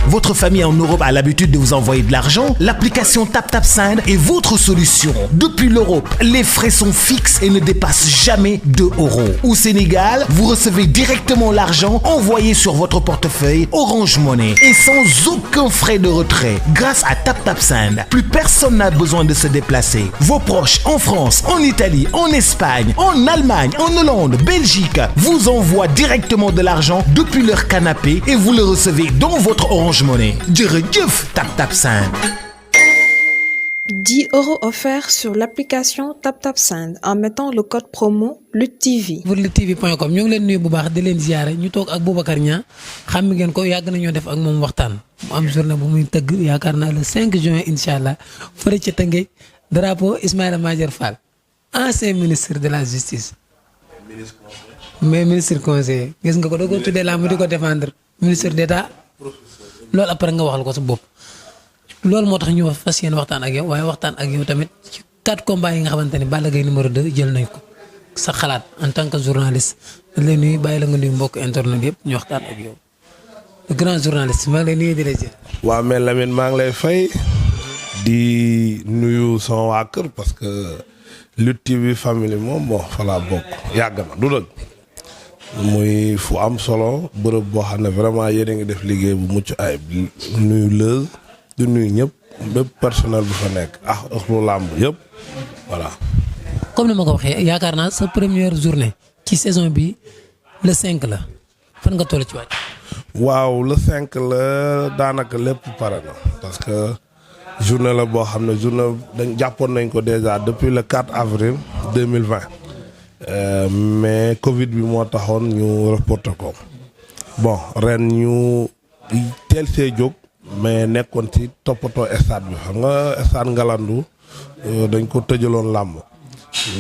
Votre famille en Europe a l'habitude de vous envoyer de l'argent? L'application TapTapSend est votre solution. Depuis l'Europe, les frais sont fixes et ne dépassent jamais 2 €. Au Sénégal, vous recevez directement l'argent envoyé sur votre portefeuille Orange Money et sans aucun frais de retrait. Grâce à TapTapSend, plus personne n'a besoin de se déplacer. Vos proches en France, en Italie, en Espagne, en Allemagne, en Hollande, Belgique vous envoient directement de l'argent depuis leur canapé et vous le recevez dans votre Orange Money. Jërëjëf TapTapSend. 10 € offerts sur l'application TapTapSend en mettant le code promo LUTTV. pour luttetv.com ñu ngi leen nuyu bu baax di leen ziyaare ñu toog ak Boubacar Niang xam ngeen ko yàgg nañoo def ak moom waxtaan mu am journée bu muy tëgg yaakaar naa le 5 juin incha allah fële ca Tëngéej drapeau Ismaïla Madior Fall ancien ministre de la justice. mais ministre conseiller gis nga ko da ko tuddee laa mu di ko défendre ministre d'état loolu après nga waxal ko sa bopp. loolu moo tax ñu fas yéene waxtaan ak yow waaye waxtaan ak yow tamit ci 4 combats yi nga xamante ni Balla Gaye numéro 2 jël nañ ko sa xalaat en tant que journaliste dañ lay nuyu bàyyi la nga nuyu mbokk internet yëpp ñu waxtaan ak yow le grand journaliste maa ngi lay nuyu di la jël. waaw mais Lamine maa ngi lay fay di nuyu sama waa kër parce que Lutte TV famille moom bon fa laa bokk yàgg na du dëgg muy fu am solo bërëb boo xam ne vraiment yéen a ngi def liggéey bu mucc ayib nuyu Leuz du nuyu ñëpp bépp personnel bu fa nekk lu làmb yëpp voilà. comme ni ma ko waxee yaakaar naa sa première journée ci saison bi le 5 la fan nga toll ci waaj. waaw le 5 la daanaka lépp pare na parce que journée la boo xam ne journée dañ jàppoon nañ ko déjà depuis le 4 avril 2020 mais Covid bi moo taxoon ñu reporté ko bon ren ñu teel see jóg. mais nekkoon ci toppatoo stade bi xam nga stade Ngalandou dañ ko tëjaloon làmb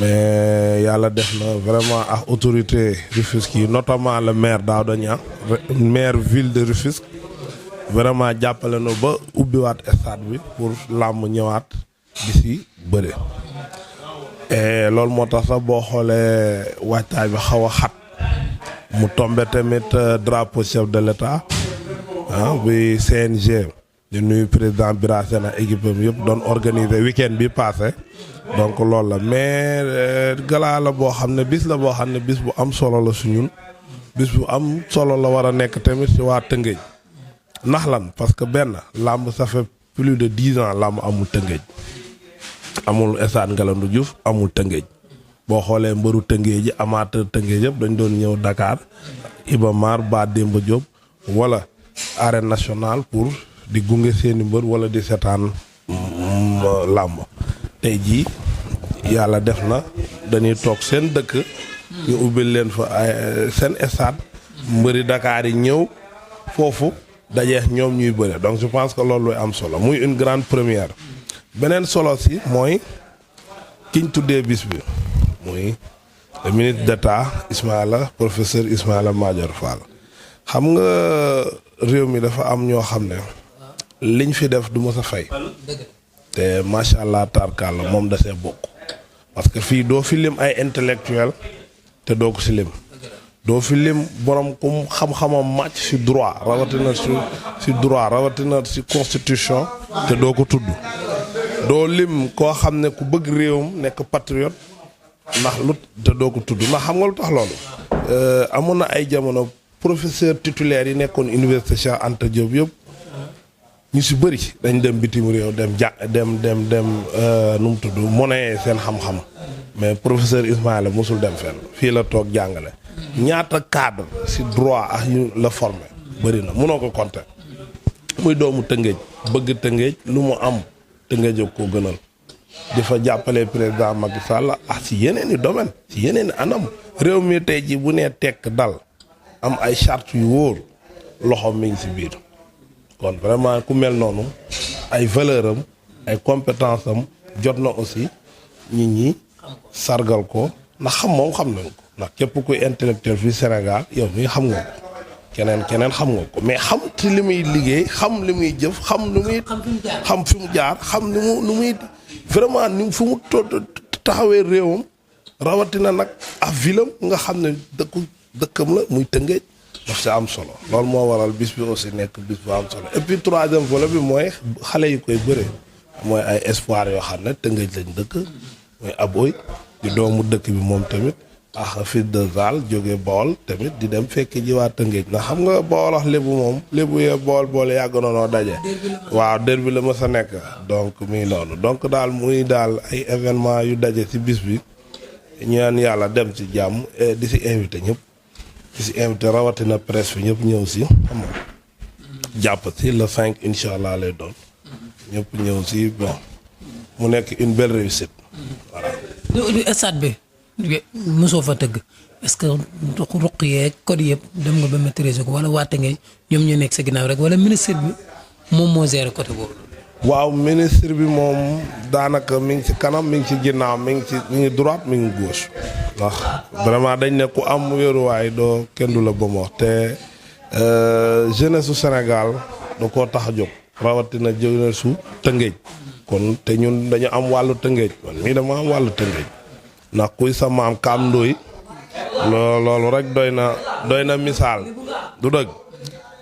mais yàlla def na vraiment ak autorité Rufisque yi notamment le maire Daouda Niang maire ville de Rufisque vraiment jàppale na ba ubbiwaat stade bi pour làmb ñëwaat di si bëre et loolu moo tax sax boo xoolee waajtaay bi xaw a xat mu tombé tamit drapeau chef de l'État bi CNG di nuyu président Bira Sène ak équipe am yëpp doon organiser week-end bi passé donc loolu la mais gala la boo xam ne bis la boo xam ne bis bu am solo la su ñun bis bu am solo la war a nekk tamit ci waa Tëngéej ndax lan parce que benn làmb ça fait plus de 10 ans làmb amul Tëngéej amul stade Ngalandou Diouf amul Tëngéej boo xoolee mbëru Tëngéej ji amateur Tëngéej yëpp dañ doon ñëw Dakar Iba Mar Ba Demba Diop wala arène nationale pour di gunge seeni mbër wala di seetaan làmb tey jii yàlla def na dañuy toog seen dëkk ñu ubbil leen fa ay seen stade mbëri Dakar yi ñëw foofu dajeex ñoom ñuy bëre donc je pense que loolu luy am solo muy une grande première beneen solo si mooy kiñ tuddee bis bi muy le ministre d'État professeur Ismaïla Madior Fall xam nga réew mi dafa am ñoo xam ne liñ fi def du mës a fay te macha allah tarkalla moom da see bokk parce que fii doo fi lim ay intellectuel te doo ko si lim doo fi lim borom kum xam-xamam màcc si droit rawatina si constitution te doo ko tudd doo lim koo xam ne ku bëgg réewam nekk patriote ndax lu te doo ko tudd ndax xam nga lu tax loolu amoon na ay jamono professeur titulaire yi nekkoon université Cheikh Anta Diop yëpp ñu si bëri dañ dem bitim réew dem nu mu tudd monnaie seen xam-xam mais professeur Ismaïla mosul dem fenn fii la toog jàngale ñaata cadre si droit ak yu la formé bëri na mënoo ko compter muy doomu Tëngéej bëgg Tëngéej lu mu am Tëngéej jóg ko gënal di fa jàppale président Macky Sall ak si yeneen i domaine si yeneen i anam réew mi tey ji bu nee tekk dal am ay charte yu wóor loxoom mi ngi si biir kon vraiment ku mel noonu ay valeur am ay compétence am jot na aussi nit ñi sargal ko ndax xam moom xam nañ ko ndax képp kuy intellectuel fii Sénégal yow mi xam nga ko keneen xam nga ko mais xam ci li muy liggéey xam li muy jëf xam lu muy xam fi mu jaar xam ni mu muy vraiment ni fu mu taxawee réewam rawatina nag ak vilam nga xam ne dëkkam la muy Tëngéej daf si am solo loolu moo waral bis bi aussi nekk bis bu am solo et puis troisième volet bi mooy xale yi koy bëre mooy ay espoir yoo xam ne Tëngéej lañ dëkk mooy Aboy di doomu dëkk bi moom tamit ah fils de Zal jóge Bawol tamit di dem fekk ji waa Tëngéej ndax xam nga Bawol wax lébu moom lébu yee bool yàgg noonoo daje waaw dër bi la ma sa nekk donc muy noonu donc daal muy daal ay événement yu daje ci bis bi ñaan yàlla dem ci jàmm di si invité ñëpp di si invité rawatina presse bi ñëpp ñëw si xam nga jàpp si le 5 incha allah lay doon ñëpp ñëw si bon mu nekk une belle réussite voilà. stade bi mosoo fa tëgg est-ce que ruq yeeg code yëpp dem nga ba maîtriser ko wala waa Tëngéej ñoom ñoo nekk sa ginnaaw rek wala ministre bi moom moo gérer côté boobu. waaw ministre bi moom daanaka mi ngi ci kanam mi ngi ci ginnaaw mi ngi droite mi ngi gauche ndax vraiment dañ ne ku am wéeruwaay doo kenn du la ba mu wax te jeunesse su Sénégal da koo tax a jóg rawatina jeunesse su Tëngéej kon te ñun dañu am wàllu Tëngéej man mii dama am wàllu Tëngéej ndax kuy sa maam Kaam Ndoy loolu rek doy na misaal du dëgg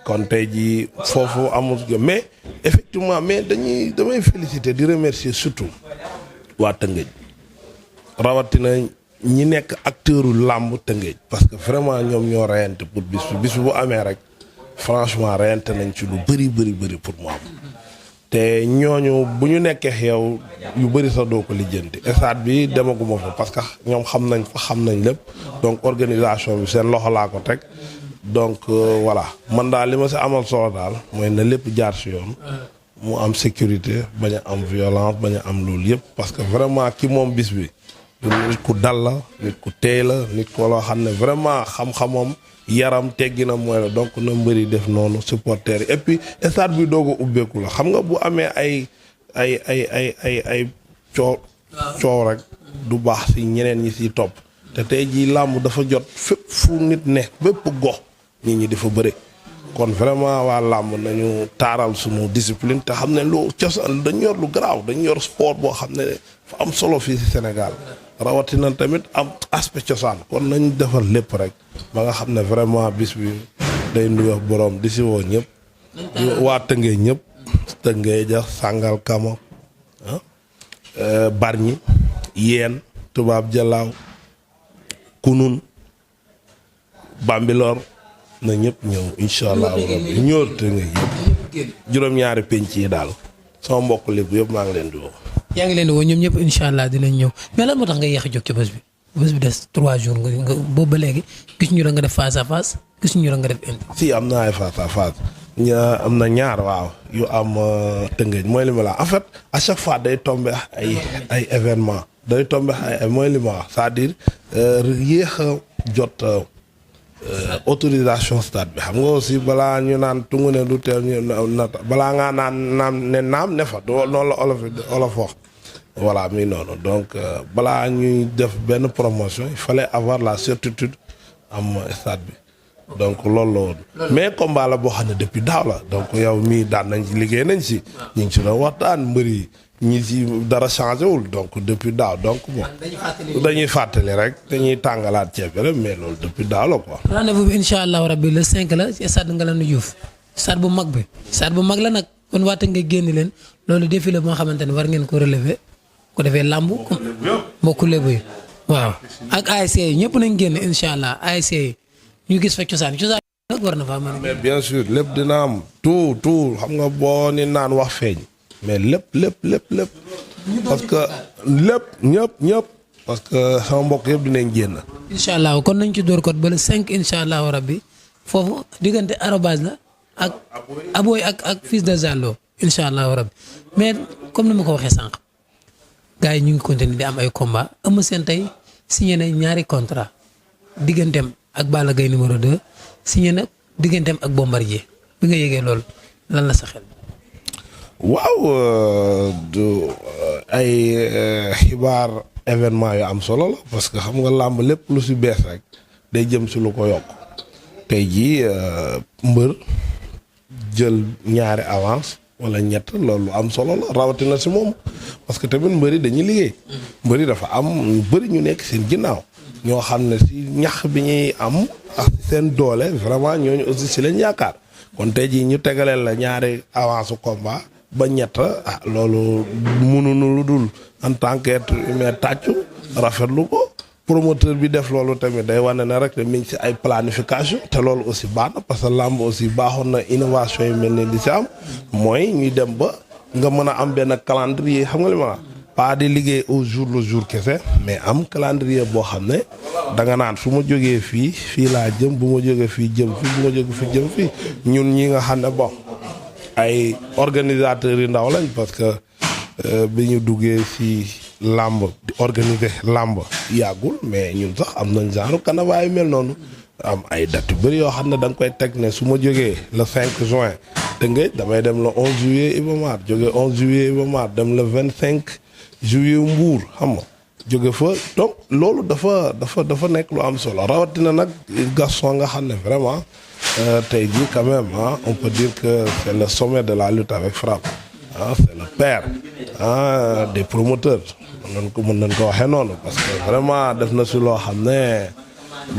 kon tey jii foofu amul mais effectivement mais damay féliciter di remercier surtout waa Tëngéej rawatina ñi nekk acteuru làmb Tëngéej parce que vraiment ñoom ñoo reyante pour bis bi bu amee rek franchement reyante nañ ci lu bëri pour mu am te ñooñu bu ñu nekkee yow yu bëri sax doo ko lijjanti stade bi demaguma fa parce que ñoom xam nañ lépp donc organisation bi seen loxo laa ko teg donc voilà man daal li ma si amal solo daal mooy na lépp jaar si yoon mu am sécurité bañ a am violence bañ a am loolu yëpp parce que vraiment ki moom bis bi nit ku dal la nit ku teey la nit ko loo xam ne vraiment xam-xamam yaram teggi na mooy la donc na mbëri def noonu supporters yi et puis stade bi doog a ubbeeku la xam nga bu amee ay coow rek du baax si ñeneen ñi siy topp te tey jii làmb dafa jot fépp fu nit ne bépp gox nit ñi dafa bëri kon vraiment waa làmb nañu taaral suñu discipline te xam ne lu cosaan dañu yor lu garaaw dañu yor sport boo xam ne fa am solo fii si Sénégal rawatina tamit am aspect cosaan kon nañu defar lépp rek ba nga xam ne vraiment bis bi day nuyoo borom di si woo ñëpp waa Tëngéej ñëpp Tëngéej ja Sàngal Kama Bargny Yeen Tubaab Jalaaw Kunun Bambilor na ñëpp ñëw incha allah rabbi ñóor Tëngéej yëpp juróom-ñaari penc yi daal sama mbokk lépp yëpp maa ngi leen di woo. yaa ngi leen di woo ñoom ñëpp incha allah dinañ ñëw mais lan moo tax nga yéex a jóg ci bés bi des 3 jours nga boobu ba léegi gis ñu la nga def face à face gis ñu la nga def interview. si am na ay face à face am na ñaar waaw yu am Tëngéej mooy li ma la en fait à chaque fois day tombé ay événement day tombé ay mooy li ma wax c'est-à-dire yéex a jot autorisation stade bi xam nga aussi balaa ñu naan tungu ne du teel ñu balaa ngaa naam ne fa noonu la olof wax voilà mi noonu donc balaa ñuy def benn promotion il fallait avoir la certitude am stade bi donc loolu la woon mais combat la boo xam ne depuis daaw la donc yow mii daan nañ ci liggéey nañ si ñu ngi si doon waxtaan mbëri ñi si dara changé wul donc depuis daaw donc bon dañuy fàttali rek dañuy tàngalaat ceeb bi rek mais loolu depuis daaw la quoi. rendez-vous bi incha allah rabbi le 5 la ci stade Ngalandou Diouf stade bu mag bi stade bu mag la nag kon waate nga génn leen loolu défi la moo xamante ne war ngeen ko relever ko defee làmb mbokku lébu yi waaw ak ASC yi ñëpp nañ génn incha allah ASC yi ñu gis fa cosaan nag war na faa mën a. mais bien sûr lépp dina am tout xam nga boo ni naan wax feeñ. mais lépp parce que lépp ñëpp parce que sama mbokk yëpp dinañ génn. incha allah kon nañ ci door kot ba le 5 incha allah rabbi foofu diggante arobase la ak Aboy ak fils de Zallo incha allah rabbi mais comme ni ma ko waxee sànq gars yi ñu ngi continuer di am ay combat Eumeu Sène tey signé na ñaari contrat digganteem ak Balla Gaye numéro 2 signé na digganteem ak Bombardier bi nga yëgee loolu lan la sa xel. waaw ay xibaar événement yu am solo la parce que xam nga làmb lépp lu si bees rek day jëm si lu ko yokk tey jii mbër jël ñaari avance wala ñett loolu am solo la rawatina si moom parce que tamit mbëri dañuy liggéey mbëri dafa am ñu bëri ñu nekk seen ginnaaw ñoo xam ne si ñax bi ñuy am ak seen doole vraiment ñooñu aussi si lañ yaakaar kon tey jii ñu tegaleel la ñaari avance combat ba ñett loolu mënuñu lu dul en tant qu'être humain tàccu rafetlu ko promoteur bi def loolu tamit day wane ne rek mi ngi si ay planification te loolu aussi baax na parce que làmb aussi baaxoon na innovation yu mel ni di si am mooy ñuy dem ba nga mën a am benn calendrier xam nga li ma pas di liggéey au jour le jour kese mais am calendrier boo xam ne da nga naan su ma jógee fii laa jëm bu ma jógee fii jëm fii bu ma jógee fii jëm fii ñun ñi nga xam ne bon ay organisateurs yu ndaw lañ parce que bi ñu duggee si làmb di organiser làmb yàggul mais ñun sax am nañ genre canevas yu mel noonu am ay dates yu bëri yoo xam ne da nga koy teg ne su ma jógee le 5 juin te nga damay dem le 11 juillet Iba Mar jógee 11 juillet Iba Mar dem le 25 juillet Mbour xam nga jóge fa donc loolu dafa nekk lu am solo rawatina nag Gaston nga xam ne vraiment tey jii quand même on peut dire que c'est le sommet de la lutte avec frappe c'est le père des promoteurs mën nañ ko waxee noonu parce que vraiment def na si loo xam ne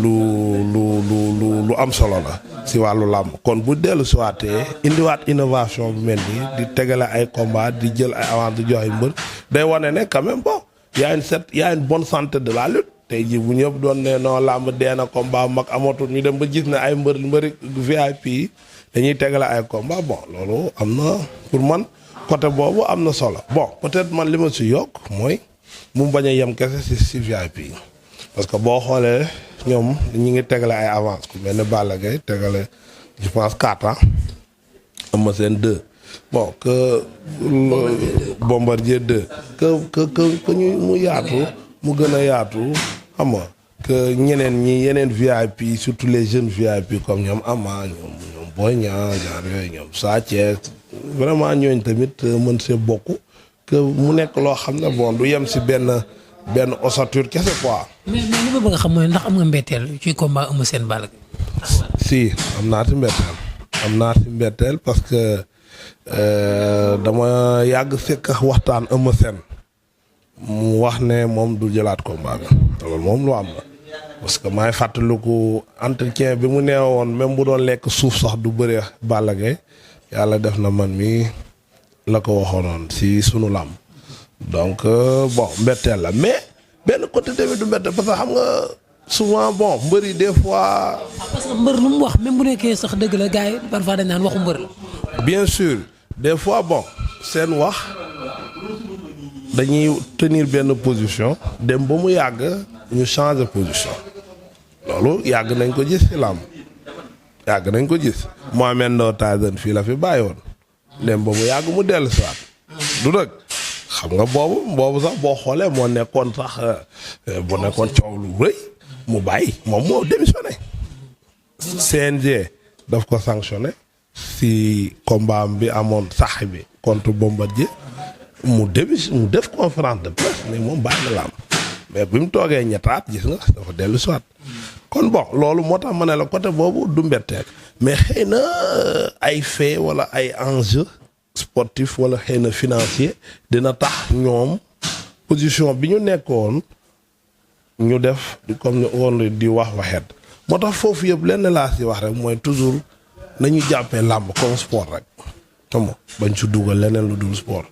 lu am solo la si wàllu làmb kon bu dellu si waatee indiwaat innovation bu mel nii di tegale ay combat di jël ay avance di joxe mbër day wane ne quand même bon y a une bonne santé de la lutte tey jii bu ñëpp doon ne non làmb dee na combat mag amatul ñu dem ba gis ne ay mbëri VIP yi dañuy tegale ay combat bon loolu am na pour man côté boobu am na solo bon peut-être man li ma si yokk mooy mu bañ a yem kese si VIP yi parce que boo xoolee ñoom ñi ngi tegale ay avance ku mel ne Balla Gaye tegale je pense 4 ans Eumeu Sène 2 bon que Bombardier 2 que ñu mu yaatu mu gën a yaatu xam nga que ñeneen ñi yeneen VIP surtout les jeunes VIP comme ñoom Ama ñoom Boy Niang genre yooyu ñoom Sa Thiès vraiment ñooñ tamit mën see bokk que mu nekk loo xam ne bon du yem si benn ossature kese quoi. mais li ma bëgg a xam mooy ndax am nga mbetteel ci combat Eumeu Sène Balla Gaye. si am naa si mbetteel parce que dama yàgg fekk waxtaan Eumeu Sène mu wax ne moom du jëlaat combat bi loolu moom lu am la parce que maay fàttaliku entretien bi mu nee woon même bu doon lekk suuf sax du bëre Balla Gaye yàlla def na man mi la ko waxoonoon si sunu làmb donc bon mbetteel la mais benn côté tamit du mbetteel parce que xam nga souvent bon mbër yi des fois. parce que mbër lu mu wax même bu nekkee sax dëgg la gars yi parfois dañ naan waxu mbër la. bien sûr des fois bon seen wax dañuy tenir benn position dem ba mu yàgg ñu changer position loolu yàgg nañ ko gis ci làmb yàgg nañ ko gis Mohamed Ndao Tyson fii la fi bàyyi woon dem ba mu yàgg mu dellu si waat du dëgg xam nga boobu sax boo xoolee moo nekkoon sax bu nekkoon coow lu rëy mu bàyyi moom moo démissionné CNG daf ko sanctionné si combat bi amoon sax bi contre Bombardier mu def conférence de presse mais moom bàyyi na làmb mais bi mu toogee ñettaat gis nga dafa dellu si waat kon bon loolu moo tax ma ne la côté boobu du mbetteel mais xëy na ay fait wala ay enjeu sportif wala xëy na financier dina tax ñoom position bi ñu nekkoon ñu def comme ni woon di wax waxeet moo tax foofu yëpp lenn laa si wax rek mooy toujours nañu jàppee làmb comme sport rek xam nga bañ si dugal leneen lu dul sport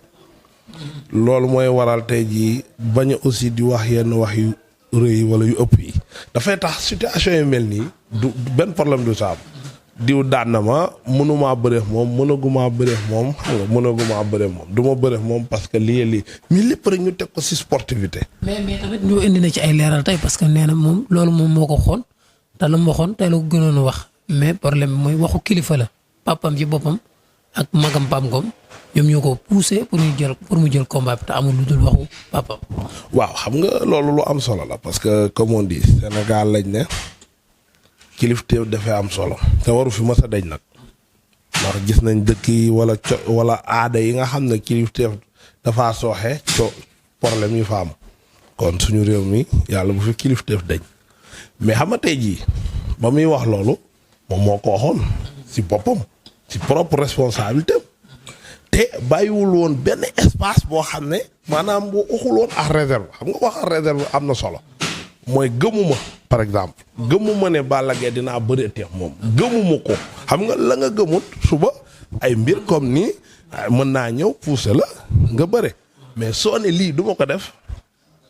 loolu mooy waral tey jii bañ a aussi di wax yenn wax yu rëy wala yu ëpp yi dafay tax situation yu mel nii du benn problème du saam diw daan na ma mënumaa bëreex moom mënagumaa bëreex moom xam nga mënagumaa bëreex moom du ma bëreex moom parce que lii mais lépp rek ñu teg ko ci sportivité. mais tamit ñu indi na ci ay leeral tey parce que nee na moom loolu moom moo ko xool te la mu waxoon tey la ko gënoon a wax mais problème bi mooy waxu kilifa la papam ci boppam ak magam Pam Ngom ñoom ñoo ko poussé pour mu jël combat bi te amul lu dul waxu papam. waaw xam nga loolu lu am solo la parce que comme on dit Sénégal lañ ne. kilifteef dafay am solo te waru fi mës a deñ nag ndax gis nañ dëkk yi wala aada yi nga xam ne kilifteef dafa sooxe problème yu fa am kon suñu réew mi yàlla bu fi kilifteef deñ mais xam nga tey jii ba muy wax loolu moom moo ko waxoon ci boppam ci propre responsabilité te bàyyiwul woon benn espace boo xam ne maanaam bu waxul woon ak réserve xam nga wax ak réserve am na solo mooy gëmuma par exemple gëmuma ne Balla Gaye dinaa bëreeteex moom gëmuma ko xam nga la nga gëmut suba ay mbir comme nii mën naa ñëw pousser la nga bëre mais soo ne lii du ma ko def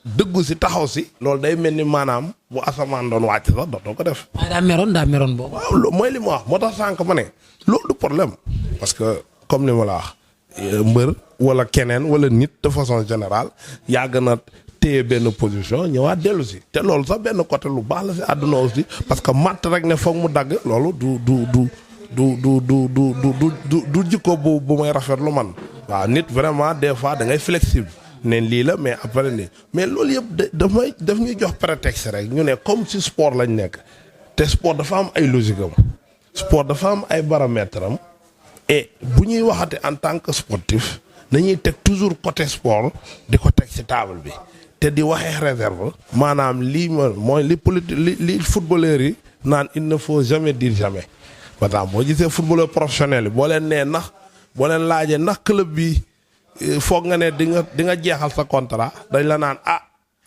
dëggu si taxaw si loolu day mel ni maanaam bu asamaan doon wàcc sax dootoo ko def. daa meroon boobu. waaw mooy li ma wax moo tax sànq ma ne loolu du problème parce que comme ni ma la wax mbër wala keneen wala nit de façon générale yàgg na téye benn position ñëwaat dellu si te loolu sax benn côté lu baax la si àdduna aussi parce que matt rek ne foog mu dagg loolu du jikko bu may rafetlu man waaw nit vraiment des fois da ngay flexible ne lii la mais après nii mais loolu yëpp daf ñuy jox prétexte rek ñu ne comme si sport lañ nekk te sport dafa am ay logique am sport dafa am ay paramètres am et bu ñuy waxate en tant que sportif nañuy teg toujours côté sport di ko teg ci table bi te di waxee réserve maanaam lii mooy li footballeurs yi naan il ne faut jamais dire jamais par exemple boo gisee footballeur professionnel yi boo leen nee ndax boo leen laajee ndax club bi foog nga ne di nga jeexal sa contrat dañ la naan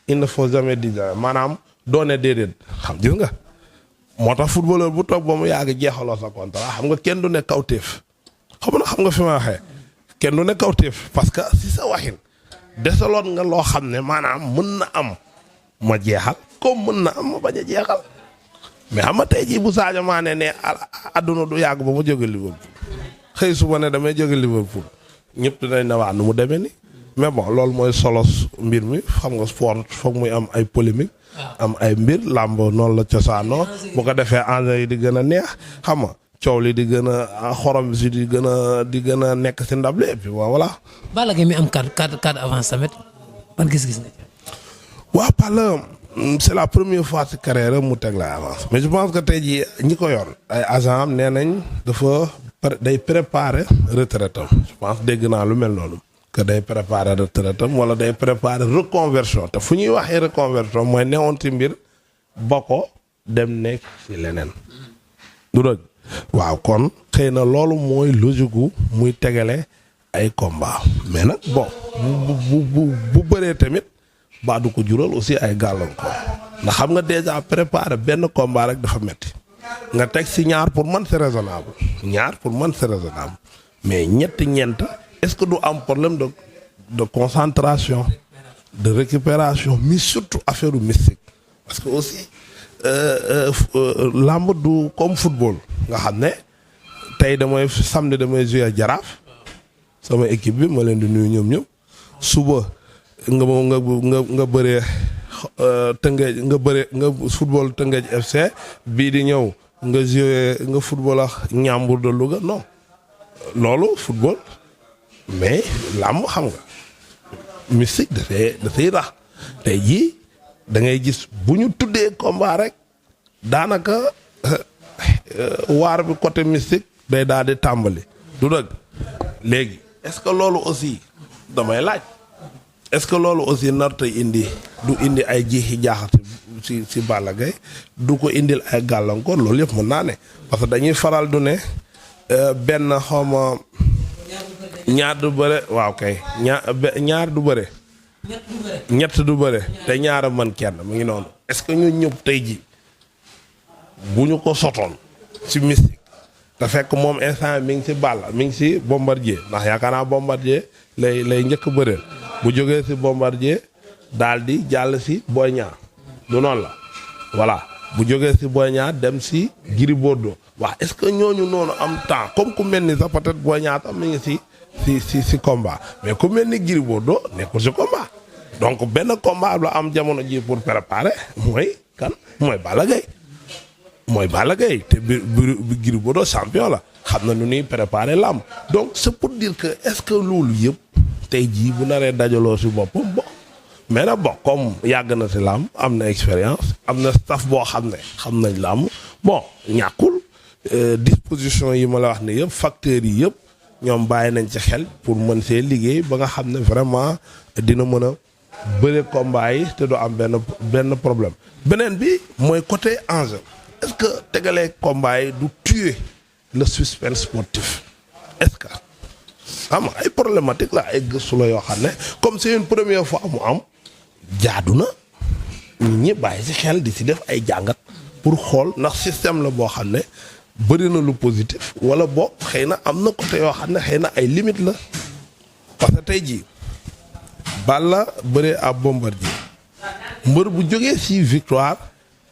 il ne faut jamais dire jamais maanaam doone déedéet xam gis nga moo tax footballeur bu toog ba mu yàgg jeexaloo sa contrat xam nga kenn du ne kawteef xam nga fi ma waxee kenn du ne kawteef parce que si sa waxin desaloon nga loo xam ne maanaam mën na am ma jeexal comme mën na am ma bañ a jeexal mais xam nga tey jii bu Sadio Mané ne àdduna du yàgg ba mu jóge Liverpool xëy suba ne damay jóge Liverpool ñëpp dinañ ne waa nu mu demee ni mais bon loolu mooy solos mbir mi xam nga sport foog muy am ay polémique am ay mbir làmb noonu la cosaanoo bu ko defee enjeu yi di gën a neex xam nga coow li di gën a xorom si di gën a nekk si ndable et puis voilà. Balla Gaye mi am quatre avance tamit ban gis-gis nga. waaw Palla c'est la première fois ci carrière mu teg la avance mais je pense que tey jii ñi ko yor ay agent am nee nañ dafa day préparer retraite am je pense dégg naa lu mel noonu. que day préparer retraite am wala day préparer reconversion te fu ñuy waxee reconversion mooy newoon ci mbir ba ko dem nekk ci leneen. du dëgg waaw kon xëy na loolu mooy logique gu muy tegale ay combat mais nag bon bu bëree tamit baa du ko jural aussi ay gàllankoor ndax xam nga déjà préparer benn combat rek dafa metti nga teg ci ñaar pour man c'est raisonnable mais ñeent est-ce que du am problème de concentration de récupération mais surtout affaire mystique parce que aussi lamb du comme football nga xam ne tey samedi damay jouer Jaraaf sama équipe bi ma leen di nuyu ñoom ñëpp suba nga bëree Tëngéej nga football Tëngéej FC bii di ñëw nga jouer nga football ak Ñambur de Louga non loolu football mais làmb xam nga mystique dafay rax tey jii da ngay gis bu ñu tuddee combat rek daanaka waar bi côté mystique day daal di tàmbali du dëgg léegi est-ce que loolu aussi damay laaj est-ce que loolu aussi narta indi du indi ay jiixi jaaxati ci Balla Gaye du ko indil ay gàllankoor loolu yëpp mën naa ne parce que dañuy faral du ne benn xawma ñaar du bëre waaw kay ñaar du bëre ñett du bëre te ñaara man kenn mu ngi noonu est-ce que ñu ñëpp tey ji bu ñu ko sotoon ci mystique te fekk moom instant mi ngi ci Balla mi ngi ci Bombardier ndax yaakaar naa Bombardier lay njëkk bëreel bu jógee ci Bombardier daal di jàll ci Boy Niang du noonu la voilà bu jógee ci Boy Niang dem ci Gris Bordeaux wax est-ce que ñooñu noonu am temps comme ku mel ni sax peut-être Boy Niang tam mi ngi ci combat mais ku mel ni Gris Bordeaux nekkul ci combat donc benn combat la am jamono ji pour préparer mooy kan mooy Balla Gaye te bi Gris Bordeaux champion la xam na nu ñuy préparer lamb donc c'est pour dire que est-ce que loolu yëpp tey jii bu naree dajaloo ci boppam bon mais nag bon comme yàgg na ci lamb am na expérience am na staff boo xam ne xam nañ lamb bon ñàkkul disposition yi ma la wax ne yëpp facteurs yi yëpp ñoom bàyyi nañ ci xel pour mën see liggéey ba nga xam ne vraiment dina mën a bëre combat yi te du am benn problème beneen bi mooy côté enjeu est-ce que tegalee combat yi du tuer le suspense sportif est-ce que am ay problématique la ay gëstu la yoo xam ne comme c'est une première fois mu am jaadu na nit ñi bàyyi ci xel di ci def ay jàngat pour xool ndax système la boo xam ne bëri na lu positif wala boog xëy na am na côté yoo xam ne xëy na ay limite la parce que tey jii Balla bëree ab Bombardier mbër bu jógee ci victoire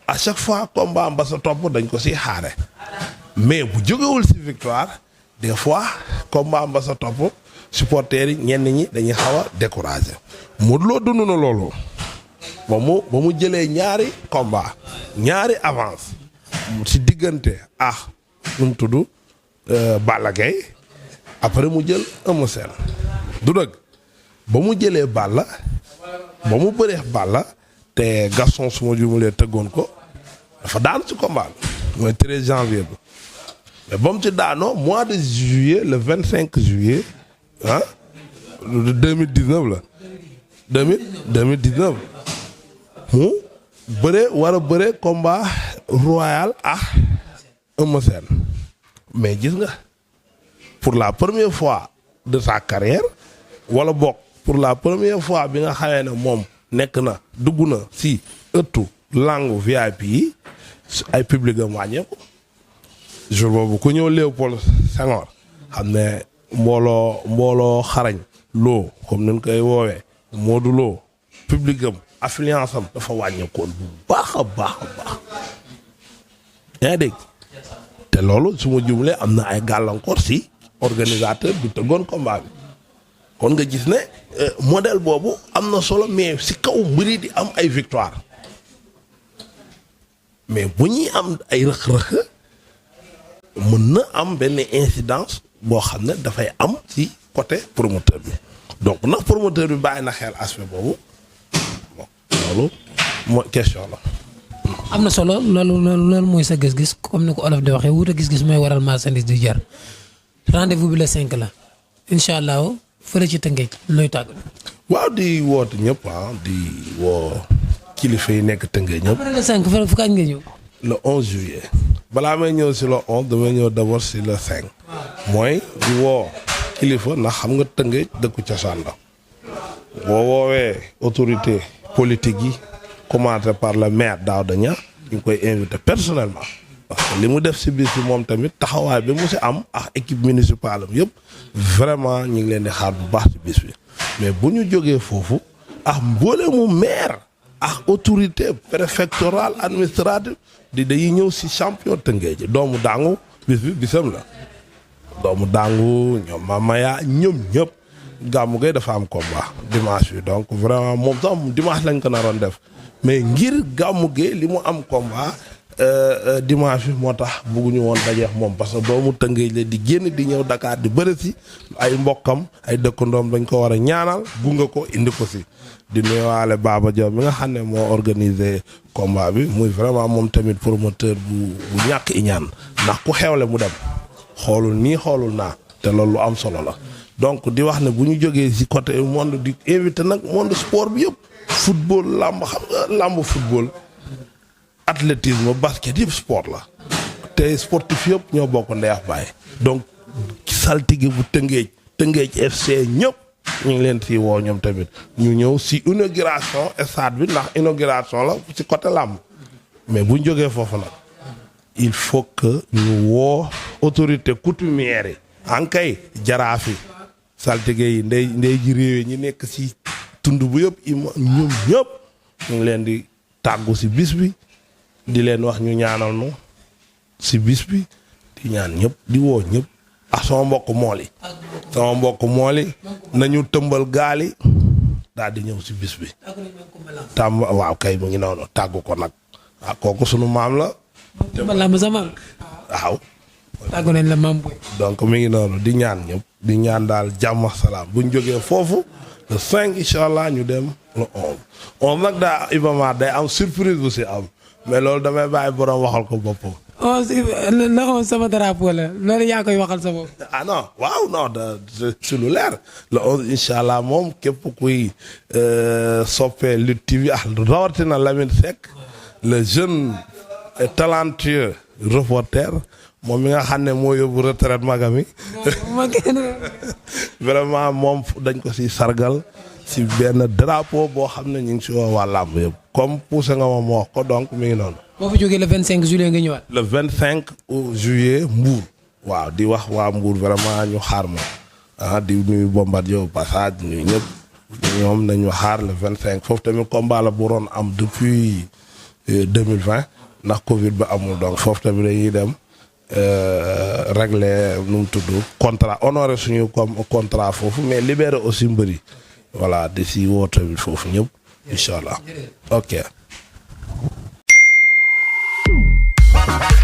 à chaque fois combat ba sa topp dañ ko ci xaare mais bu jógewul ci victoire des fois combat ba sa topp supporters yi ñenn ñi dañuy xaw a découragé Modou Lo dund na loolu ba mu jëlee ñaari combat ñaari avance ci diggante nu mu tudd Balla Gaye après mu jël Eumeu Sène du dëgg ba mu jëlee Balla ba mu bëree Balla te Gaston su ma juumalee tëggoon ko dafa daan ci combat bi mooy 13 janvier bi mais ba mu ci daanoo mois de juillet le 25 juillet 2019 la 2019 mu bëree war a bëree combat royal Eumeu Sène mais gis nga pour la première fois de sa carrière wala bokk pour la première fois bi nga xamee ne moom nekk na dugg na si ëttu langue VIP yi ay public am wàññeeku jour boobu ku ñëw Léopold Senghor xam ne mbooloo xarañ loo comme ni ñu koy woowee Modou Lo public am affluence am dafa wàññeekoon bu baax a baax yaa dégg te loolu su ma jumlee am na ay gàllankoor si organisateur bi tëggoon combat bi kon nga gis ne modèle boobu am na solo mais si kaw mbëri di am ay victoire mais bu ñuy am ay rëq-rëq mën na am benn incidence boo xam ne dafay am ci côté promoteur bi donc ndax promoteur bi bàyyi na xel aspect boobu bon loolu mooy question la. am na solo loolu mooy sa gis-gis comme ni ko olof di waxee wuute gis-gis mooy waral marchandise di jar rendez-vous bi le 5 la incha allah fële ci Tëngéej looy tàgg. waaw di woote ñëpp di woo kilifa yi nekk Tëngéej ñëpp. après le 5 fu kañ nga ñëw. le 11 juillet. balaa may ñëw si le 11 damay ñëw d'abord si le 5. mooy di woo kilifa ndax xam nga Tëngéej dëkku cosaan la. boo woowee autorité politique yi commencé par le maire Daouda Niang ñu ngi koy invité personnellement. parce que li mu def si bis bi moom tamit taxawaay bi mu si am ak équipe municipale am yëpp vraiment ñu ngi leen di xaar bu baax ci bis bi mais bu ñu jógee foofu ak mboole mu maire ak autorité préfectorale administrative dañuy ñëw si champion Tëngéej doomu Dangu bis bi bisam la doomu Dangu ñoom Mamaya ñoom ñëpp Gamou Gueye dafa am combat dimanche bi donc vraiment moom sax dimanche lañ ko naroon def mais ngir Gamou Gueye li mu am combat dimanche bi moo tax bëgguñu woon dajeex moom parce que doomu Tëngéej la di génn di ñëw Dakar di bëri si ay mbokkam ay dëkkandoom dañ ko war a ñaanal gunge ko indi ko si di nuyuwaale Baba Diaw mi nga xam ne moo organisé combat bi muy vraiment moom tamit promoteur bu ñàkk i ñaan ndax ku xewle mu dem xoolul nii xoolul naa te loolu lu am solo la donc di wax ne bu ñu jógee si côté monde di invité nag monde sport bi yëpp football làmb xam nga làmb football athlétisme basket yëpp sport la te sportif yëpp ñoo bokk ndeyax baay donc saltige bu Tëngéej FC ñëpp ñu ngi leen si woo ñoom tamit ñu ñëw si inauguration stade bi ndax inauguration la si côté làmb mais bu ñu jógee foofu nag il faut que ñu woo autorité coutumière yi ankay jaraaf yi saltige yi ndey ji réew yi ñi nekk si tund bu yëpp ñoom ñëpp ñu ngi leen di tàggu si bis bi di leen wax ñu ñaanal nu si bis bi di ñaan ñëpp di woo ñëpp ak sama mbokk mool yi nañu tëmbal gaal yi daal di ñëw si bis bi tàmm waaw kay mu ngi noonu tàggu ko nag waaw kooku sunu maam la waaw tàggu nañ la maam boy donc mi ngi noonu di ñaan ñëpp di ñaan daal jàmm salaam buñ jógee foofu le 5 incha allah ñu dem le 11 nag daa Ibamar day am surprise bu si am mais loolu damay bàyyi borom waxal ko boppam. la sama drapeau la loolu yaa koy waxal sa bopp. ah non waaw non si lu leer le 11 incha allah moom képp kuy soppee Lutte TV rawatina Lamine Seck le jeune et talentueux reporter moom mi nga xam ne moo yóbbu retraite magami vraiment moom dañ ko si sargal si benn drapeau boo xam ne ñu ngi si woo waa làmb yëpp comme poussé nga ma wax ko donc mi ngi noonu. boo fa jógee le 25 juillet nga ñëwaat. le 25 juillet Mbour. waaw di wax waa Mbour vraiment ñu xaar ma di nuyu Bombardier au passage nuyu ñëpp ñoom nañu xaar le 25 foofu tamit combat la bu doon am depuis 2020 ndax Covid ba amul donc foofu tamit dañuy dem régler nu mu tudd contrat honorer suñu contrat foofu mais libérer aussi mbëri voilà di si woo tamit foofu ñëpp incha allah ok.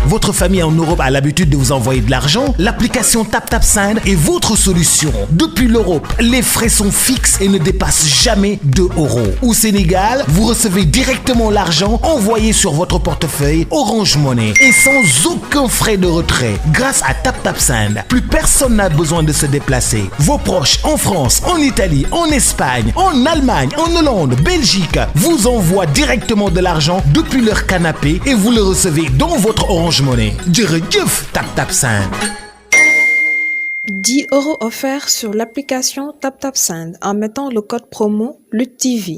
Votre famille en Europe a l'habitude de vous envoyer de l'argent? L'application TapTapSend est votre solution. Depuis l'Europe, les frais sont fixes et ne dépassent jamais 2 €. Au Sénégal, vous recevez directement l'argent envoyé sur votre portefeuille Orange Money et sans aucun frais de retrait. Grâce à TapTapSend, plus personne n'a besoin de se déplacer. Vos proches en France, en Italie, en Espagne, en Allemagne, en Hollande, Belgique vous envoient directement de l'argent depuis leur canapé et vous le recevez dans votre Orange Money. Jërëjëf TapTapSend. 10 € offerts sur l'application TapTapSend en mettant le code promo LUTTV.